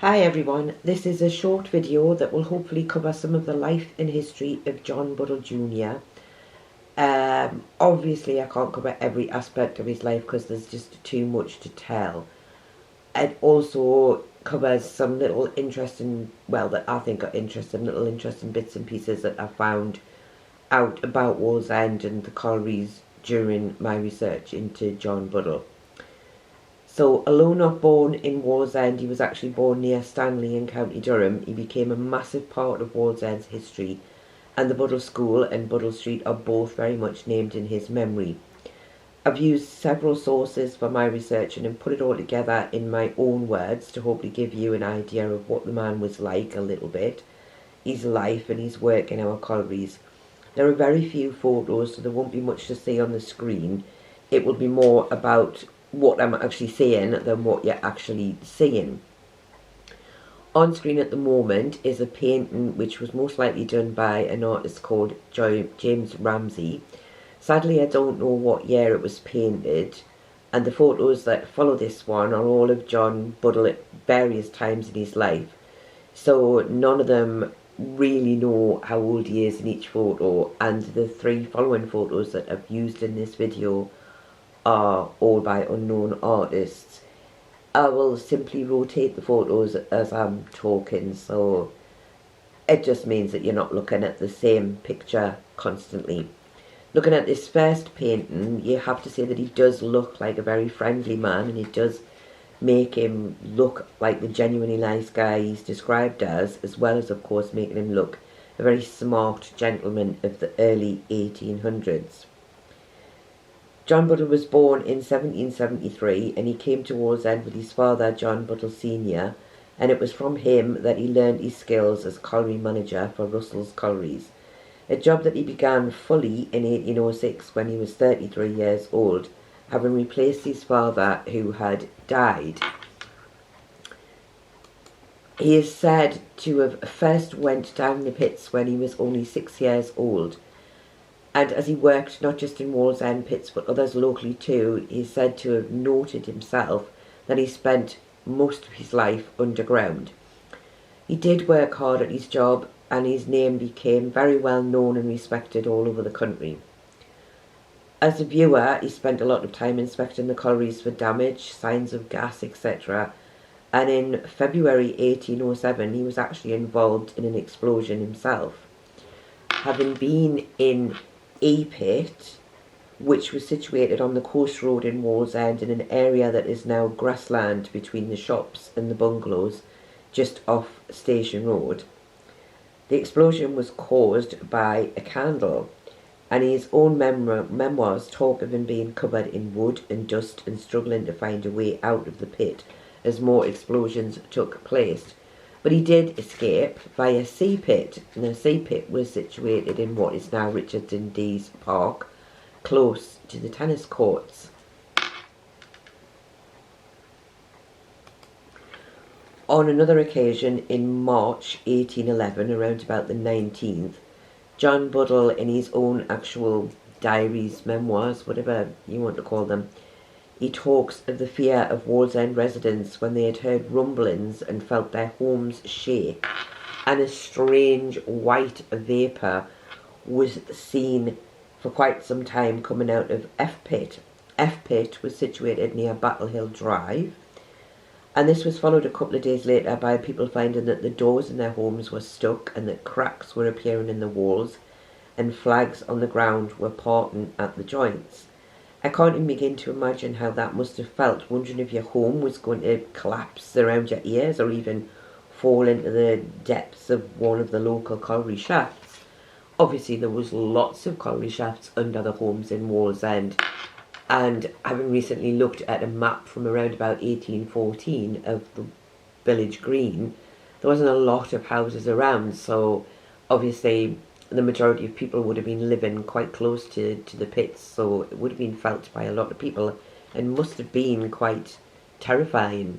Hi everyone, this is a short video that will hopefully cover some of the life and history of John Buddle Jr. Obviously I can't cover every aspect of his life because there's just too much to tell. It also covers some little interesting, well, that I think are interesting, little interesting bits and pieces that I found out about Wallsend and the collieries during my research into John Buddle. So, although not born in Wallsend, he was actually born near Stanley in County Durham. He became a massive part of Wallsend's history, and the Buddle School and Buddle Street are both very much named in his memory. I've used several sources for my research and have put it all together in my own words to hopefully give you an idea of what the man was like a little bit, his life and his work in our collieries. There are very few photos, so there won't be much to see on the screen. It will be more about what I'm actually saying than what you're actually seeing. On screen at the moment is a painting which was most likely done by an artist called James Ramsey. Sadly, I don't know what year it was painted, and the photos that follow this one are all of John Buddle at various times in his life, so none of them really know how old he is in each photo, and the three following photos that I've used in this video are all by unknown artists. I will simply rotate the photos as I'm talking, so it just means that you're not looking at the same picture constantly. Looking at this first painting, you have to say that he does look like a very friendly man, and it does make him look like the genuinely nice guy he's described as well as, of course, making him look a very smart gentleman of the early 1800s. John Buddle was born in 1773, and he came to Wallsend with his father, John Buddle Sr., and it was from him that he learned his skills as colliery manager for Russell's Collieries, a job that he began fully in 1806 when he was 33 years old, having replaced his father who had died. He is said to have first went down the pits when he was only 6 years old, and as he worked not just in Wallsend pits but others locally too, he is said to have noted himself that he spent most of his life underground. He did work hard at his job, and his name became very well known and respected all over the country. As a viewer, he spent a lot of time inspecting the collieries for damage, signs of gas, etc. And in February 1807, he was actually involved in an explosion himself. Having been in a pit, which was situated on the coast road in Wallsend in an area that is now grassland between the shops and the bungalows just off Station Road. The explosion was caused by a candle, and his own memoirs talk of him being covered in wood and dust and struggling to find a way out of the pit as more explosions took place. But he did escape via sea pit, and the sea pit was situated in what is now Richardson Dees Park, close to the tennis courts. On another occasion in March 1811, around about the 19th, John Buddle, in his own actual diaries, memoirs, whatever you want to call them, he talks of the fear of Wallsend residents when they had heard rumblings and felt their homes shake, and a strange white vapour was seen for quite some time coming out of F Pit. F Pit was situated near Battle Hill Drive, and this was followed a couple of days later by people finding that the doors in their homes were stuck and that cracks were appearing in the walls and flags on the ground were parting at the joints. I can't even begin to imagine how that must have felt, wondering if your home was going to collapse around your ears or even fall into the depths of one of the local colliery shafts. Obviously there was lots of colliery shafts under the homes in Wallsend, and having recently looked at a map from around about 1814 of the village green, there wasn't a lot of houses around, so obviously the majority of people would have been living quite close to the pits, so it would have been felt by a lot of people and must have been quite terrifying.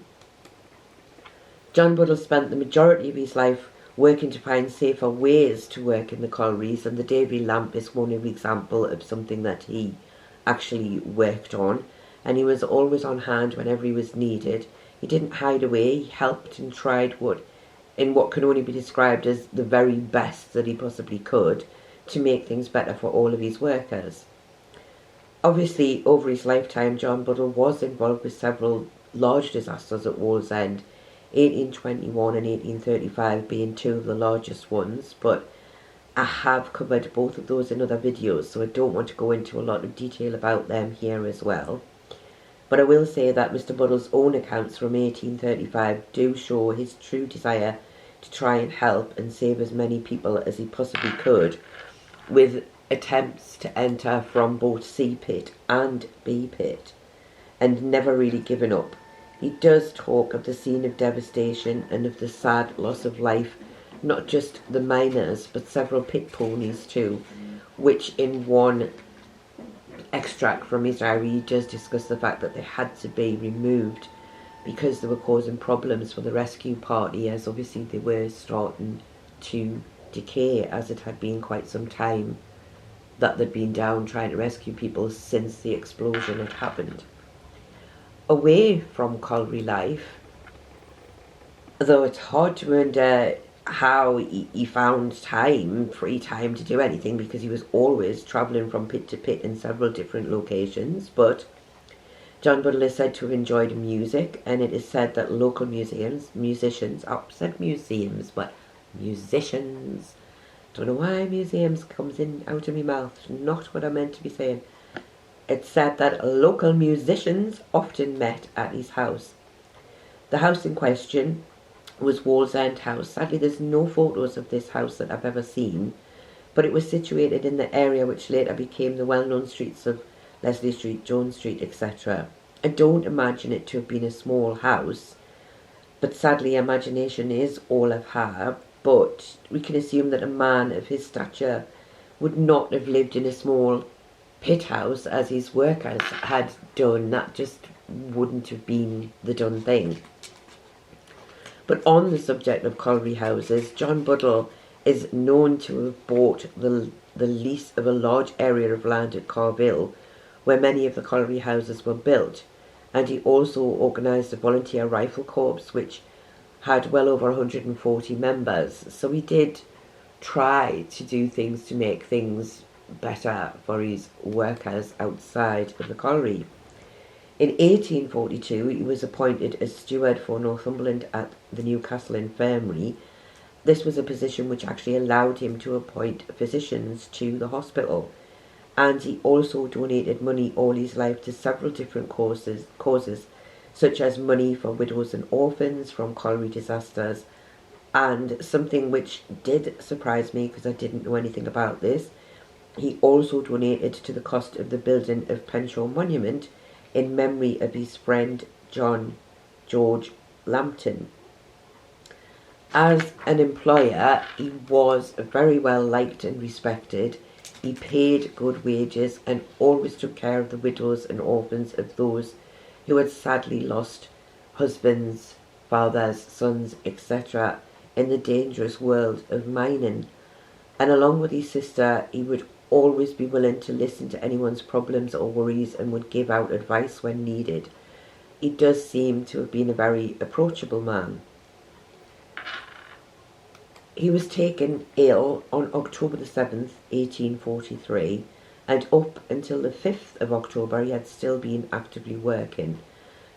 John Buddle spent the majority of his life working to find safer ways to work in the collieries, and the Davy lamp is one example of something that he actually worked on, and he was always on hand whenever he was needed. He didn't hide away. He helped and tried in what can only be described as the very best that he possibly could to make things better for all of his workers. Obviously, over his lifetime, John Buddle was involved with several large disasters at Wallsend, 1821 and 1835 being two of the largest ones, but I have covered both of those in other videos, so I don't want to go into a lot of detail about them here as well. But I will say that Mr. Buddle's own accounts from 1835 do show his true desire to try and help and save as many people as he possibly could, with attempts to enter from both C pit and B pit, and never really given up. He does talk of the scene of devastation and of the sad loss of life, not just the miners, but several pit ponies too, which in one extract from his diary he does discuss the fact that they had to be removed because they were causing problems for the rescue party, as obviously they were starting to decay, as it had been quite some time that they'd been down trying to rescue people since the explosion had happened. Away from colliery life, though it's hard to wonder how he found free time to do anything, because he was always travelling from pit to pit in several different locations, but John Buddle is said to have enjoyed music, and it is said that local musicians, don't know why museums comes in out of my mouth, not what I meant to be saying. It's said that local musicians often met at his house. The house in question was Wallsend House. Sadly, there's no photos of this house that I've ever seen, but it was situated in the area which later became the well-known streets of Leslie Street, Jones Street, etc. I don't imagine it to have been a small house, but sadly imagination is all I've had. But we can assume that a man of his stature would not have lived in a small pit house as his workers had done. That just wouldn't have been the done thing. But on the subject of colliery houses, John Buddle is known to have bought the lease of a large area of land at Carville, where many of the colliery houses were built, and he also organised a volunteer rifle corps which had well over 140 members. So he did try to do things to make things better for his workers outside of the colliery. In 1842 he was appointed as steward for Northumberland at the Newcastle Infirmary. This was a position which actually allowed him to appoint physicians to the hospital, and he also donated money all his life to several different causes such as money for widows and orphans from colliery disasters, and something which did surprise me because I didn't know anything about this, he also donated to the cost of the building of Penshaw Monument in memory of his friend George Lambton. As an employer, he was very well liked and respected. He paid good wages and always took care of the widows and orphans of those who had sadly lost husbands, fathers, sons, etc. in the dangerous world of mining. And along with his sister, he would always be willing to listen to anyone's problems or worries and would give out advice when needed. He does seem to have been a very approachable man. He was taken ill on October the 7th, 1843, and up until the 5th of October he had still been actively working.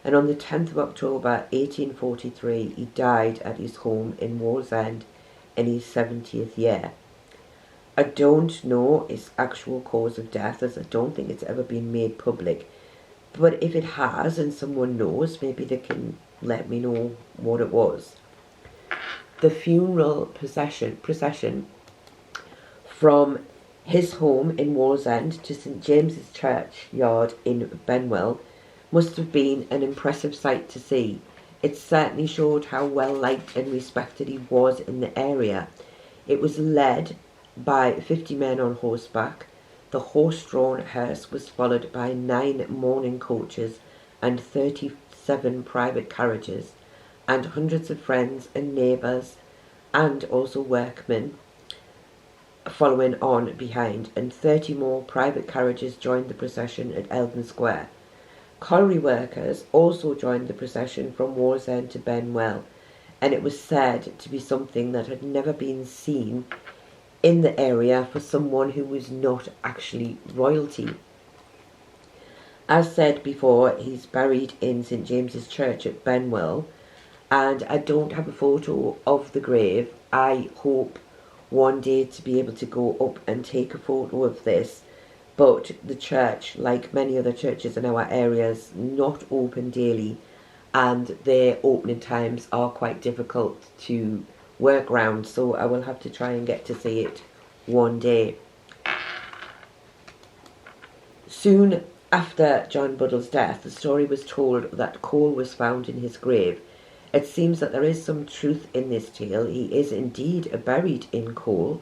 And on the 10th of October 1843 he died at his home in Wallsend in his 70th year. I don't know his actual cause of death, as I don't think it's ever been made public, but if it has and someone knows, maybe they can let me know what it was. The funeral procession from his home in Wallsend to St James's Churchyard in Benwell must have been an impressive sight to see. It certainly showed how well liked and respected he was in the area. It was led by 50 men on horseback. The horse-drawn hearse was followed by 9 mourning coaches and 37 private carriages, and hundreds of friends and neighbours and also workmen following on behind, and 30 more private carriages joined the procession at Eldon Square. Colliery workers also joined the procession from Wallsend to Benwell, and it was said to be something that had never been seen in the area for someone who was not actually royalty. As said before, he's buried in St James's Church at Benwell, and I don't have a photo of the grave. I hope one day to be able to go up and take a photo of this, but the church, like many other churches in our area, is not open daily, and their opening times are quite difficult to work around, so I will have to try and get to see it one day. Soon after John Buddle's death, the story was told that coal was found in his grave. It seems that there is some truth in this tale. He is indeed buried in coal,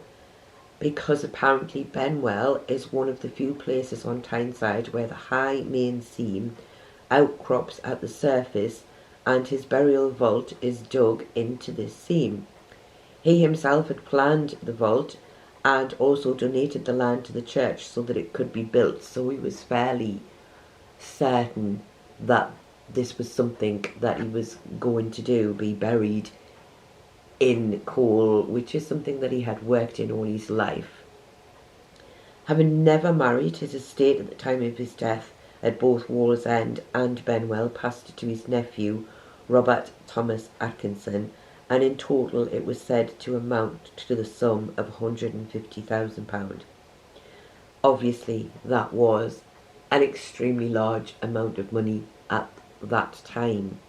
because apparently Benwell is one of the few places on Tyneside where the high main seam outcrops at the surface, and his burial vault is dug into this seam. He himself had planned the vault and also donated the land to the church so that it could be built, so he was fairly certain that this was something that he was going to do, be buried in coal, which is something that he had worked in all his life. Having never married, his estate at the time of his death at both Wallsend and Benwell passed to his nephew, Robert Thomas Atkinson, and in total it was said to amount to the sum of £150,000. Obviously, that was an extremely large amount of money at that time.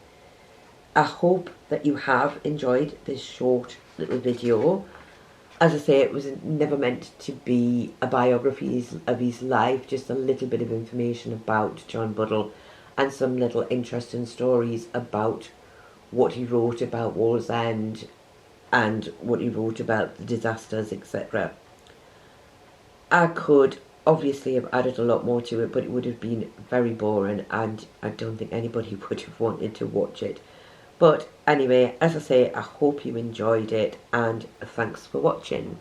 I hope that you have enjoyed this short little video. As I say, it was never meant to be a biography of his life, just a little bit of information about John Buddle and some little interesting stories about what he wrote about Wallsend and what he wrote about the disasters, etc. I could obviously have added a lot more to it, but it would have been very boring, and I don't think anybody would have wanted to watch it. But anyway, as I say, I hope you enjoyed it, and thanks for watching.